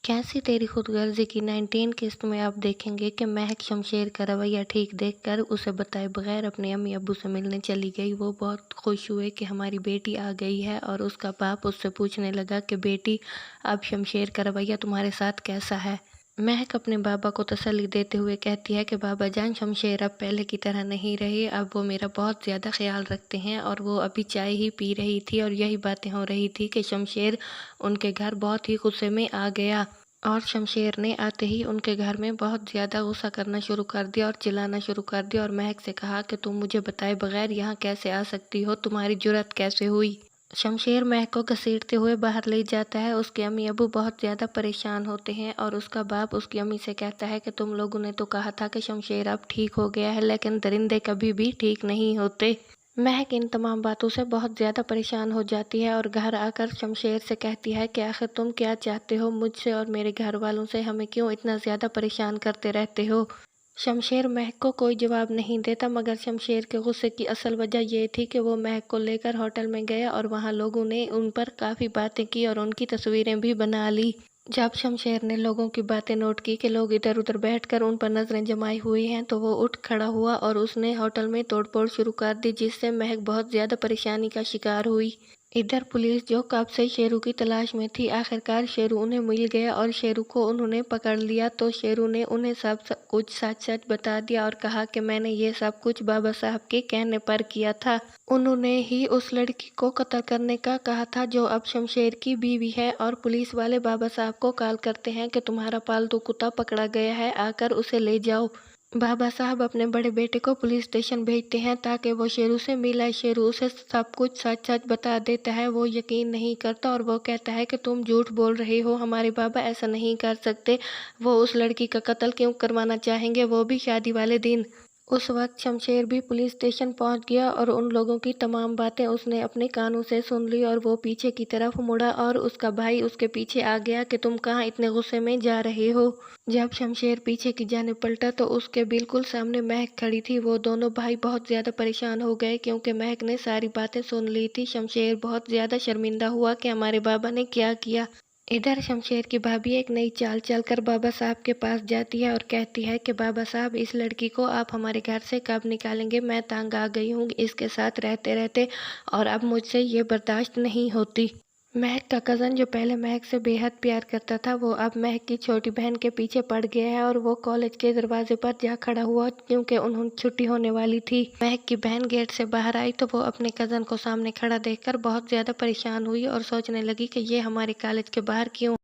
कैसी तेरी खुदगर्जी की 19 किस्त में आप देखेंगे कि महक शमशेर का रवैया ठीक देखकर उसे बताए बगैर अपने अम्मी अब्बू से मिलने चली गई। वो बहुत खुश हुए कि हमारी बेटी आ गई है और उसका बाप उससे पूछने लगा कि बेटी, अब शमशेर का रवैया तुम्हारे साथ कैसा है। महक अपने बाबा को तसल्ली देते हुए कहती है कि बाबा जान, शमशेर अब पहले की तरह नहीं रही, अब वो मेरा बहुत ज़्यादा ख्याल रखते हैं। और वो अभी चाय ही पी रही थी और यही बातें हो रही थी कि शमशेर उनके घर बहुत ही गुस्से में आ गया। और शमशेर ने आते ही उनके घर में बहुत ज़्यादा गुस्सा करना शुरू कर दिया और चिल्लाना शुरू कर दिया और महक से कहा कि तुम मुझे बताए बगैर यहाँ कैसे आ सकती हो, तुम्हारी जुर्रत कैसे हुई। शमशेर महक को घसीटते हुए बाहर ले जाता है। उसके अम्मी अबू बहुत ज़्यादा परेशान होते हैं और उसका बाप उसकी अम्मी से कहता है कि तुम लोगों ने तो कहा था कि शमशेर अब ठीक हो गया है, लेकिन दरिंदे कभी भी ठीक नहीं होते। महक इन तमाम बातों से बहुत ज़्यादा परेशान हो जाती है और घर आकर शमशेर से कहती है कि आखिर तुम क्या चाहते हो मुझसे और मेरे घर वालों से, हमें क्यों इतना ज़्यादा परेशान करते रहते हो। शमशेर महक को कोई जवाब नहीं देता, मगर शमशेर के गुस्से की असल वजह ये थी कि वो महक को लेकर होटल में गया और वहाँ लोगों ने उन पर काफ़ी बातें की और उनकी तस्वीरें भी बना ली। जब शमशेर ने लोगों की बातें नोट की कि लोग इधर उधर बैठकर उन पर नजरें जमाई हुई हैं, तो वो उठ खड़ा हुआ और उसने होटल में तोड़फोड़ शुरू कर दी, जिससे महक बहुत ज़्यादा परेशानी का शिकार हुई। इधर पुलिस जो कब से शेरू की तलाश में थी, आखिरकार शेरू उन्हें मिल गया और शेरू को उन्होंने पकड़ लिया। तो शेरू ने उन्हें सब कुछ सच सच बता दिया और कहा कि मैंने ये सब कुछ बाबा साहब के कहने पर किया था। उन्होंने ही उस लड़की को कत्ल करने का कहा था जो अब शमशेर की बीवी है। और पुलिस वाले बाबा साहब को कॉल करते हैं कि तुम्हारा पालतू कुत्ता पकड़ा गया है, आकर उसे ले जाओ। बाबा साहब अपने बड़े बेटे को पुलिस स्टेशन भेजते हैं ताकि वो शेरू से मिलाए। शेरू उसे सब कुछ सच सच बता देता है। वो यकीन नहीं करता और वो कहता है कि तुम झूठ बोल रहे हो, हमारे बाबा ऐसा नहीं कर सकते। वो उस लड़की का कत्ल क्यों करवाना चाहेंगे, वो भी शादी वाले दिन। उस वक्त शमशेर भी पुलिस स्टेशन पहुंच गया और उन लोगों की तमाम बातें उसने अपने कानों से सुन ली। और वो पीछे की तरफ मुड़ा और उसका भाई उसके पीछे आ गया कि तुम कहाँ इतने गुस्से में जा रहे हो। जब शमशेर पीछे की जाने पलटा तो उसके बिल्कुल सामने महक खड़ी थी। वो दोनों भाई बहुत ज़्यादा परेशान हो गए क्योंकि महक ने सारी बातें सुन ली थी। शमशेर बहुत ज़्यादा शर्मिंदा हुआ कि हमारे बाबा ने क्या किया। इधर शमशेर की भाभी एक नई चाल चलकर बाबा साहब के पास जाती है और कहती है कि बाबा साहब, इस लड़की को आप हमारे घर से कब निकालेंगे, मैं तंग आ गई हूँ इसके साथ रहते रहते और अब मुझसे ये बर्दाश्त नहीं होती। महक का कज़न जो पहले महक से बेहद प्यार करता था, वो अब महक की छोटी बहन के पीछे पड़ गया है और वो कॉलेज के दरवाजे पर जा खड़ा हुआ क्योंकि उन्होंने छुट्टी होने वाली थी। महक की बहन गेट से बाहर आई तो वो अपने कज़न को सामने खड़ा देखकर बहुत ज़्यादा परेशान हुई और सोचने लगी कि ये हमारे कॉलेज के बाहर क्यों